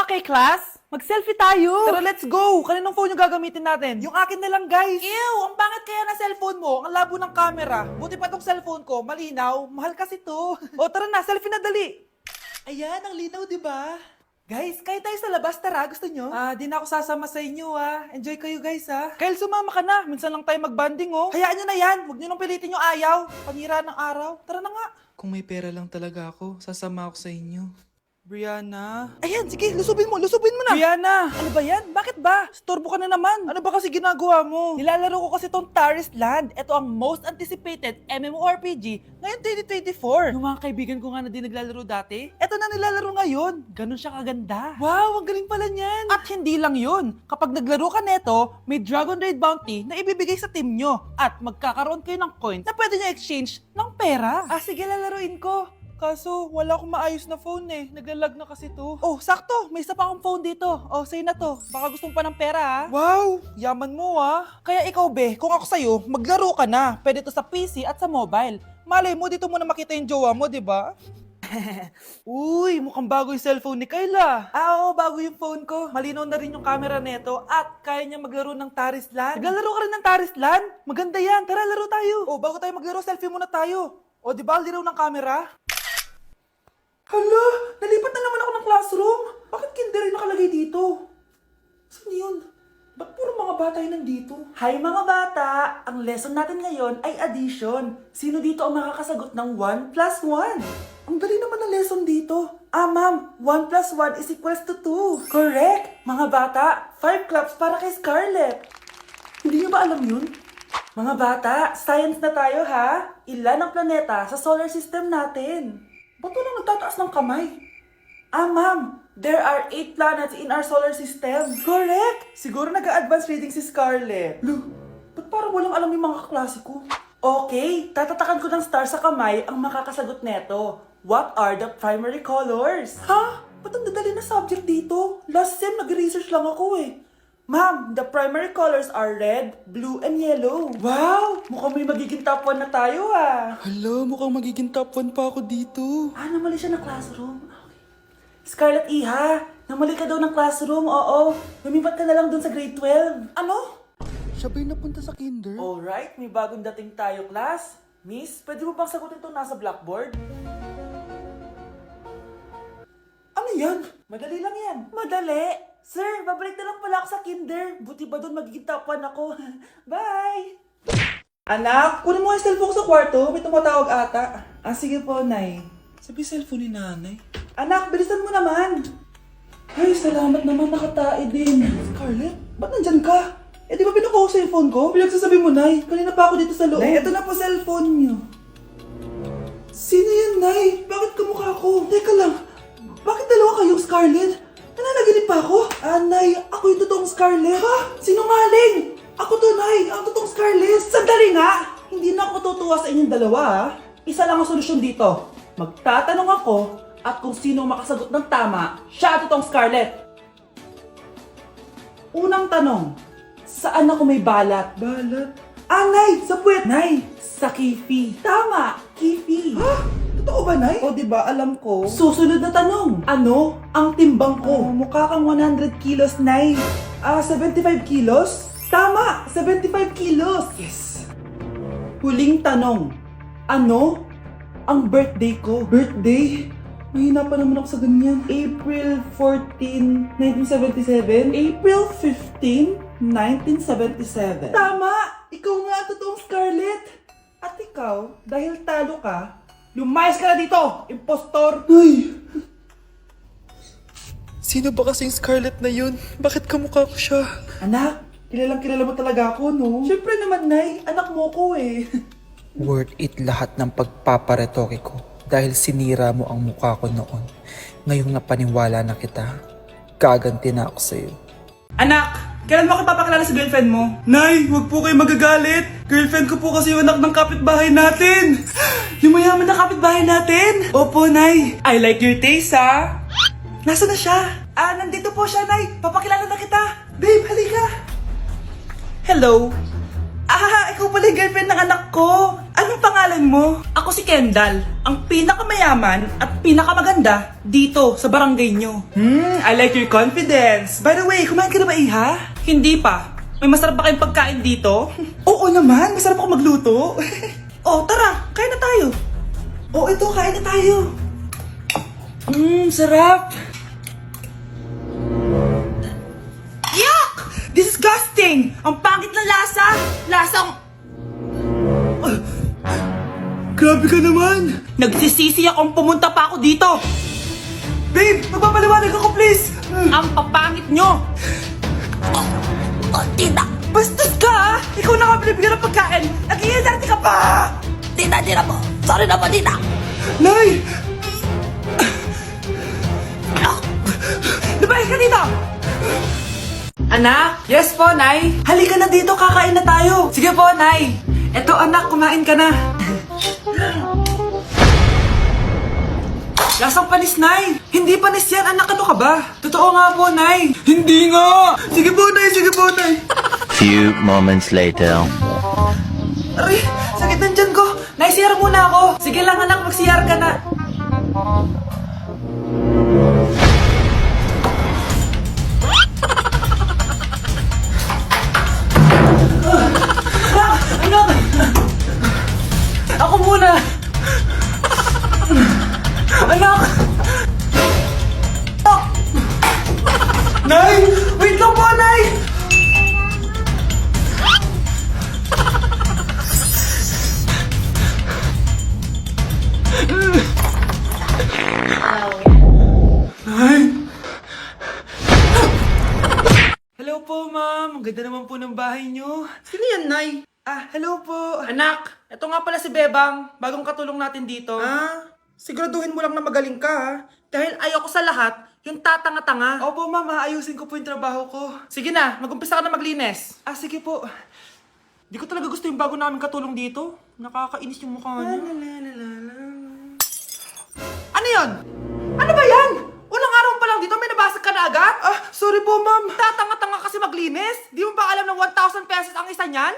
Okay, class? Mag-selfie tayo! Tara, let's go! Kaninong phone yung gagamitin natin? Yung akin na lang, guys! Ew! Ang pangit kaya na cellphone mo? Ang labo ng camera. Buti pa tong cellphone ko, malinaw. Mahal kasi to. O, tara na, selfie na dali! Ayan, ang linaw, di ba? Guys, kayo tayo sa labas, tara. Gusto nyo? Di na ako sasama sa inyo, Enjoy kayo, guys, Kyle, sumama ka na. Minsan lang tayo mag-banding, Hayaan nyo na yan. Huwag nyo nang pilitin yung ayaw. Panira ng araw. Tara na nga. Kung may pera lang talaga ako, sasama ako sa inyo. Brianna? Ayan, sige, lusubin mo na. Brianna! Ano ba yan? Bakit ba? Storbo ka na naman. Ano ba kasi ginagawa mo? Nilalaro ko kasi tong Taris Land. Ito ang most anticipated MMORPG ngayon 2024. Yung mga kaibigan ko nga na di naglalaro dati, ito na nilalaro ngayon. Ganun siya kaganda. Wow, ang galing pala niyan. At hindi lang yun. Kapag naglaro ka neto, may Dragon Raid Bounty na ibibigay sa team nyo. At magkakaroon kayo ng coins na pwede nyo exchange ng pera. Sige, lalaruin ko. Kaso, wala akong maayos na phone Naglalag na kasi to. Oh, sakto! May isa pa akong phone dito. Oh, sa'yo na to. Baka gustong pa ng pera, Wow! Yaman mo, Kaya ikaw, be, kung ako sa'yo, maglaro ka na. Pwede to sa PC at sa mobile. Malay mo, dito mo na makita yung jowa mo, di ba? Uy, mukhang bago yung cellphone ni Kayla. Oo, bago yung phone ko. Malinaw na rin yung camera neto at kaya niya maglaro ng Taris Land. Naglalaro ka rin ng Taris Land? Maganda yan. Tara, laro tayo. Oh, bago tayo maglaro, selfie muna tayo. O, di ba, linaw ng camera? Hala, nalipat na naman ako ng classroom. Bakit kinder yung nakalagay dito? Saan yun? Ba't puro mga bata yung nandito? Hi mga bata! Ang lesson natin ngayon ay addition. Sino dito ang makakasagot ng 1 plus 1? Ang dali naman ng lesson dito. Ma'am, 1 plus 1 is equals to 2. Correct! Mga bata, 5 claps para kay Scarlett. Hindi niyo ba alam yun? Mga bata, science na tayo ha? Ilan ang planeta sa solar system natin? Ba't walang nagtataas ng kamay? Ma'am, there are 8 planets in our solar system. Correct! Siguro nag-a-advance reading si Scarlett. Lo, ba't parang walang alam yung mga kaklase ko? Okay, tatatakan ko ng star sa kamay ang makakasagot neto. What are the primary colors? Ha? Ba't ang dadali na subject dito? Last sem, nag-research lang ako Ma'am, the primary colors are red, blue, and yellow. Wow! Mukhang may magiging top 1 na tayo Hala, mukhang magiging top 1 pa ako dito. Namali siya ng classroom. Okay. Scarlett Iha, namali ka daw ng classroom, oo. Lumipat ka na lang dun sa grade 12. Ano? Siya ba'y napunta sa kinder? Alright, may bagong dating tayo, class. Miss, pwede mo bang sagutin itong nasa blackboard? Ano yan? Madali lang yan. Madali? Sir, babalik na lang pala ako sa kinder. Buti ba doon magiging top 1 ako? Bye! Anak, kunin mo yung cellphone ko sa kwarto. May tumatawag ata. Sige po, Nay. Sabi cellphone ni Nanay. Anak, bilisan mo naman. Ay, salamat naman. Nakatae din. Scarlett, ba't nandyan ka? Di ba pinukuha ko sa phone ko? Pinagsasabi mo, Nay. Kanina pa ako dito sa loob. Nay, eto na po cellphone niyo. Sino yan, Nay? Bakit kamukha ko? Teka lang. Bakit dalawa kayong Scarlett? Nananaginip pa ako? Nay, ako yung totoong Scarlett. Ha? Sinungaling! Ako to, Nay. Ang totoong Scarlett. Sandali nga! Hindi na ako tutuwa sa inyong dalawa, Isa lang ang solusyon dito. Magtatanong ako at kung sino makasagot ng tama, siya ang totoong Scarlett. Unang tanong, saan ako may balat? Balat? Nay! Sa puwet! Nay! Sa kifi. Tama! Kifi. Ha? Totoo ba, Nay? O, diba, alam ko. Susunod na tanong. Ano ang timbang ko? Mukha kang 100 kilos, Nay. 75 kilos? Tama! 75 kilos! Yes! Huling tanong. Ano ang birthday ko? Birthday? Mahina pa naman ako sa ganyan. April 14, 1977? April 15, 1977. Tama! Ikaw nga ang totoong Scarlett! At ikaw, dahil talo ka, lumayas ka na dito, impostor! Ay! Sino ba kasing Scarlett na yun? Bakit kamukha ko siya? Anak, kilalang kilala mo talaga ako, no? Siyempre naman, Nay. Anak mo ko Worth it lahat ng pagpaparetoke ko dahil sinira mo ang mukha ko noon. Ngayong napaniwala na kita, gaganti na ako sa'yo. Anak! Kailan mo ako papakilala sa girlfriend mo? Nay, huwag po kayo magagalit. Girlfriend ko po kasi yung anak ng kapitbahay natin. Yung mayaman na kapitbahay natin. Opo, Nay. I like your taste, Nasaan na siya? Nandito po siya, Nay. Papakilala na kita. Babe, halika. Hello. Ikaw pala yung girlfriend ng anak ko. Anong pangalan mo? Ako si Kendall, ang pinakamayaman at pinakamaganda dito sa barangay nyo. I like your confidence. By the way, kumain ka na ba, Iha? Hindi pa. May masarap ba kayong pagkain dito? Oo naman, masarap ako magluto. Oh, tara, kain na tayo. Oh, ito, kain na tayo. Sarap. Yuck! Disgusting! Ang pangit na lasa! Lasang... Grabe ka naman! Nagsisisi akong pumunta pa ako dito! Babe, magpapaliwanag ako please! Ang papangit nyo! Tita! Bastos ka ha! Ikaw na nga binibigyan ng pagkain! Nag-iinarte ka pa! Tita, tita po! Sorry na po, tita! Nay! Lumayas ka dito! Anak? Yes po, Nay. Halika na dito, kakain na tayo. Sige po, Nay. Eto, anak, kumain ka na. Lasang panis, Nay. Hindi panis yan, anak. Ano ka ba? Totoo nga po, Nay. Hindi nga. Sige po, Nay. Sige po, Nay. Few moments later. Aray, sakit ng tiyan ko. Nay, siyar muna ako. Sige lang, anak. Magsiyar ka na. Anak! Ako muna! Anak! Nay! Wait lang po, Nay! Nay! Hello po, ma'am. Ang ganda naman po ng bahay niyo. Sino yan, Nay? Hello po. Anak, ito nga pala si Bebang. Bagong katulong natin dito. Siguraduhin mo lang na magaling ka, ha? Dahil ayoko sa lahat, yung tatanga-tanga. Opo, ma'am, ayusin ko po yung trabaho ko. Sige na, mag-umpisa ka na maglinis. Sige po. Di ko talaga gusto yung bago namin katulong dito. Nakakainis yung mukha niya. Ano yun? Ano ba yan? Unang araw pa lang dito, may nabasag ka na agad? Sorry po, ma'am. Tatanga-tanga kasi maglinis? Di mo ba alam na 1,000 pesos ang isa niyan?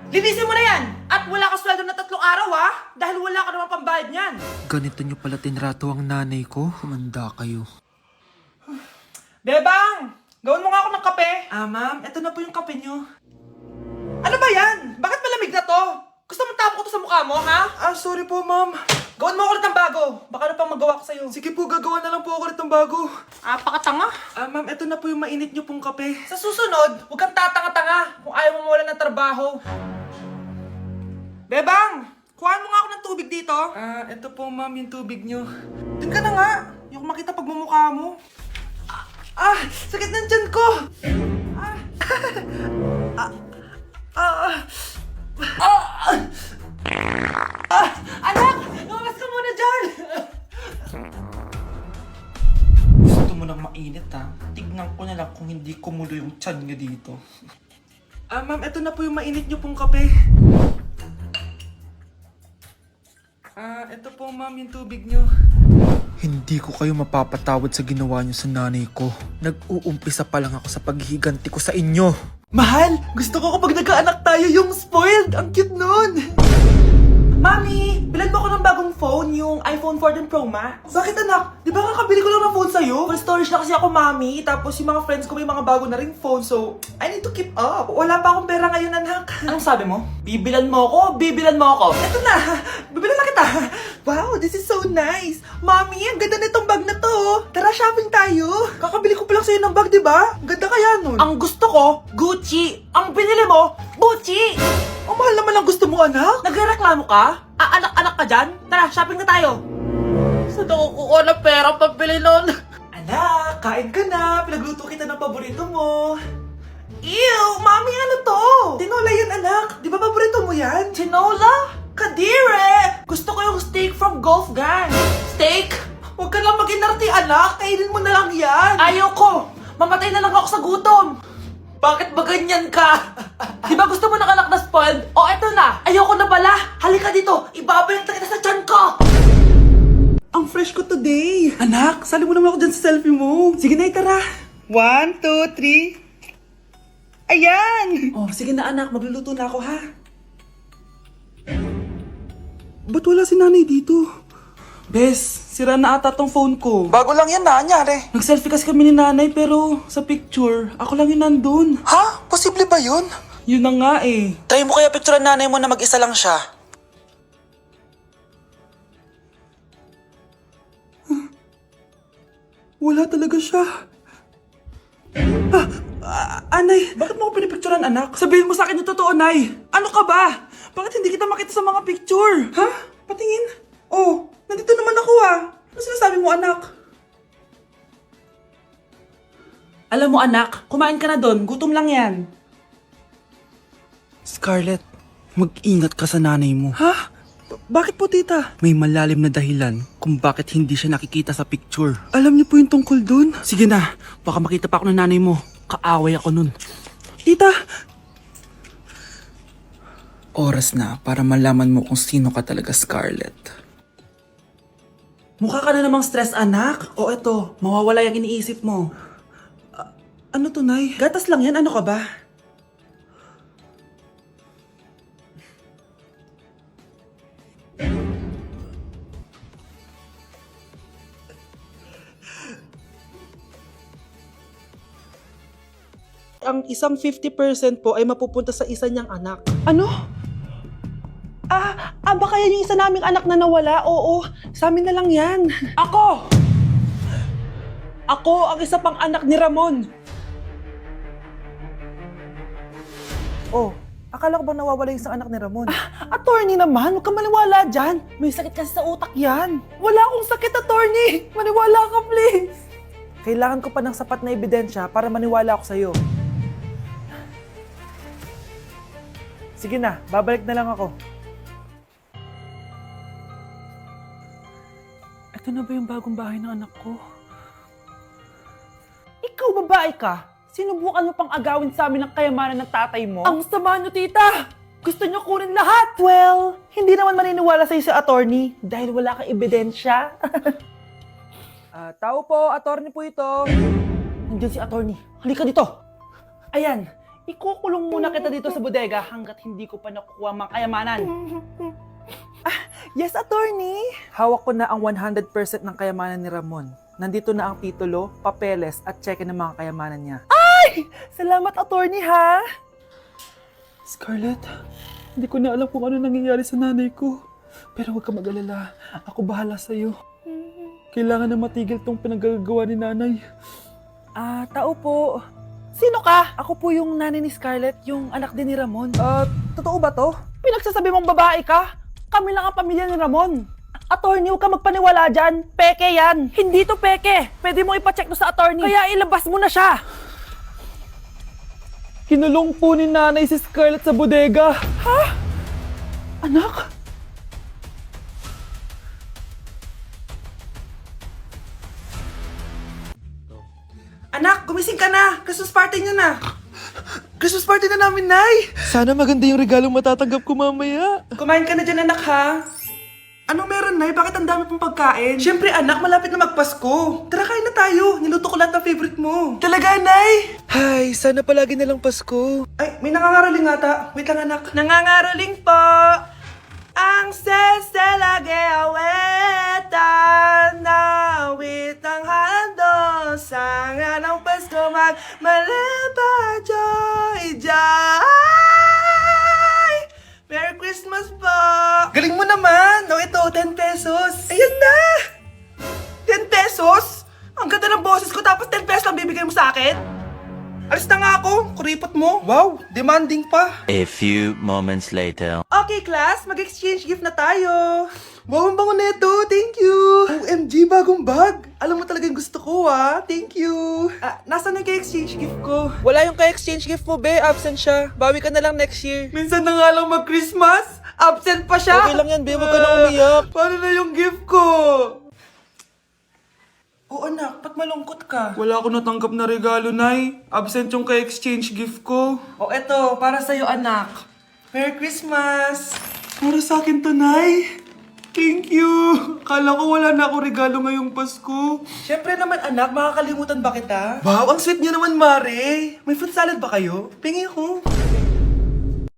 Linisin mo na yan! At wala ka sweldo na 3 araw, ha? Dahil wala ka naman pambayad niyan. Ganito nyo pala tinrato ang nanay ko. Humanda kayo. Bebang! Gawin mo nga ako ng kape. Ma'am, eto na po yung kape nyo. Ano ba yan? Bakit malamig na to? Gusto mo tapo ko to sa mukha mo, ha? Sorry po, ma'am. Gawin mo ako ulit ng bago. Baka na pang magawa ko sa'yo. Sige po, gagawa na lang po ako ulit ng bago. Pakatanga. Ma'am, eto na po yung mainit nyo pong kape. Sa susunod, huwag kang tatanga-tanga kung ayaw mo mawala ng trabaho. Bebang! Kuhaan mo nga ako ng tubig dito. Eto po, ma'am, yung tubig nyo. Doon ka na nga. Yung makita pagmumukha mo. Sakit ng tiyan ko! Anak! Lumabas ka muna dyan! Gusto mo nang mainit, ha? Tignan ko na lang kung hindi kumulo yung tiyan nyo dito. Ma'am, eto na po yung mainit nyo pong kape. Eto po, ma'am, yung tubig nyo. Hindi ko kayo mapapatawad sa ginawa nyo sa nanay ko. Nag-uumpisa pa lang ako sa paghihiganti ko sa inyo. Mahal! Gusto ko kapag nagkaanak tayo yung spoiled! Ang cute nun! Mami! Bilan mo ako ng bagong phone, yung iPhone 14 Pro Max. Bakit anak? Di ba kakabili ko lang ng phone sa'yo? Full storage na kasi ako, Mami. Tapos yung mga friends ko may mga bago na ring phone, so I need to keep up. Wala pa akong pera ngayon, anak. Anong sabi mo? Bibilan mo ako? Bibilan mo ako? Eto na! Bibilan na kita! Wow, this is so nice! Mami, ang ganda nitong bag na to! Tara, shopping tayo! Kakabili ko pa lang sa'yo ng bag, di ba? Ang ganda kaya nun? Ang gusto ko, Gucci! Ang binili mo, Gucci! Ang mahal naman ang gusto mo, anak! Nagreklamo ka? Anak-anak ka dyan? Tara, shopping na tayo! Saan ako kukuha ng pera pambili nun? Anak, kain ka na! Pinagluto kita ng paborito mo! Ew! Mami, ano to? Tinola yan, anak! Di ba paborito mo yan? Tinola? Kadire! Gusto ko yung steak from Golf Gang! Steak? Huwag ka lang mag-inarte, anak! Kainin mo na lang yan! Ayaw ko! Mamatay na lang ako sa gutom! Bakit ba ganyan ka? Di ba gusto mo ng anak na spoiled? O eto na! Ayoko na pala! Halika dito! Ibabalik na kita sa tiyan ko! Ang fresh ko today! Anak, sali mo naman ako dyan sa selfie mo! Sige na, tara! 1, 2, 3... Ayan! Oh, sige na anak, magluluto na ako ha! Ba't wala si nanay dito? Bes, sira na ata tong phone ko. Bago lang yan, nangyari. Nag-selfie kasi kami ni nanay pero sa picture, ako lang yun nandun. Ha? Posible ba yun? Yun na nga eh. Try mo kaya picture nanay mo na mag-isa lang siya. Wala talaga siya. Anay, bakit mo ako pinipicturean, anak? Sabihin mo sa akin yung totoo, Nay. Ano ka ba? Bakit hindi kita makita sa mga picture? Ha? Patingin. Oh, nandito naman ako ah. Ano sinasabi mo, anak? Alam mo, anak, kumain ka na doon. Gutom lang yan. Scarlett, mag-ingat ka sa nanay mo. Ha? Bakit po, tita? May malalim na dahilan kung bakit hindi siya nakikita sa picture. Alam niyo po yung tungkol doon? Sige na, baka makita pa ako ng nanay mo. Kaaway ako nun. Tita! Oras na para malaman mo kung sino ka talaga, Scarlett. Mukha ka na namang stress, anak. O eto, mawawala yung iniisip mo. Ano to, Nay? Gatas lang yan, ano ka ba? Ang isang 50% po ay mapupunta sa isa niyang anak. Ano? Baka yan yung isa naming anak na nawala? Oo, sa amin na lang yan. Ako! Ako ang isa pang anak ni Ramon. Oh, akala ko ba nawawala yung isang anak ni Ramon? Attorney naman, huwag ka maniwala dyan. May sakit kasi sa utak yan. Wala akong sakit, attorney. Maniwala ka, please. Kailangan ko pa ng sapat na ebidensya para maniwala ako sa'yo. Sige na, babalik na lang ako. Ito na ba yung bagong bahay ng anak ko? Ikaw, babae ka? Sinubukan mo pang agawin sa amin ang kayamanan ng tatay mo? Ang sama nyo, tita! Gusto nyo kunin lahat! Well, hindi naman maniniwala sa'yo si attorney dahil wala kang ebidensya. Tao po, attorney po ito. Nandiyan si attorney. Halika dito! Ayan, ikukulong muna kita dito sa bodega hanggat hindi ko pa nakukuha ang mga kayamanan. Yes, attorney. Hawak ko na ang 100% ng kayamanan ni Ramon. Nandito na ang titulo, papeles at cheque ng mga kayamanan niya. Salamat, attorney, ha? Scarlett, hindi ko na alam kung ano nangyayari sa nanay ko. Pero huwag ka mag-alala. Ako bahala sa'yo. Kailangan na matigil tong pinagagawa ni nanay. Tao po. Sino ka? Ako po yung nanay ni Scarlett, yung anak din ni Ramon. Totoo ba to? Pinagsasabi mong babae ka? Kami lang ang pamilya ni Ramon. Attorney, huwag ka magpaniwala dyan. Peke yan. Hindi to peke. Pwede mo ipacheck to sa attorney. Kaya ilabas mo na siya. Kinulong po ni nanay si Scarlett sa bodega. Ha? Anak? Anak, gumising ka na. Christmas party niyo na. Christmas party na namin, Nay! Sana maganda yung regalong matatanggap ko mamaya. Kumain ka na dyan, anak, ha? Anong meron, Nay? Bakit ang dami pong pagkain? Siyempre, anak, malapit na magpasko. Tara, kain na tayo. Niluto ko lahat ng favorite mo. Talaga, Nay? Hay, sana palagi na lang Pasko. Ay, may nangangaraling ata. Wait lang, anak. Nangangaraling po. Ang seselage aweta na witang hando sa nga ng Pasko magmalaba joy joy. Merry Christmas po! Galing mo naman! No, ito, 10 pesos. Ayan na! 10 pesos? Ang ganda ng boses ko tapos 10 pesos lang bibigay mo sa akin? Alis na nga ako, kuripot mo. Wow, demanding pa. A few moments later. Okay, class, mag-exchange gift na tayo. Wow, ang bango neto. Thank you. OMG, bagong bag. Alam mo talaga yung gusto ko, ah. Thank you. Nasaan yung exchange gift ko? Wala yung ka-exchange gift mo, be. Absent siya. Bawi ka na lang next year. Minsan na nga lang mag-Christmas. Absent pa siya. Okay lang yan, be. Huwag ka na umiyak. Paano na yung gift ko? Oo, anak. Ba't malungkot ka? Wala ako natanggap na regalo, Nay. Absent yung ka-exchange gift ko. O, eto. Para sa'yo, anak. Merry Christmas. Para sa akin to, Nay. Thank you. Kala ko wala na ako regalo ngayong Pasko. Siyempre naman, anak. Makakalimutan ba kita? Wow, ang sweet niyo naman, Mare. May fruit salad ba kayo? Pingi ako.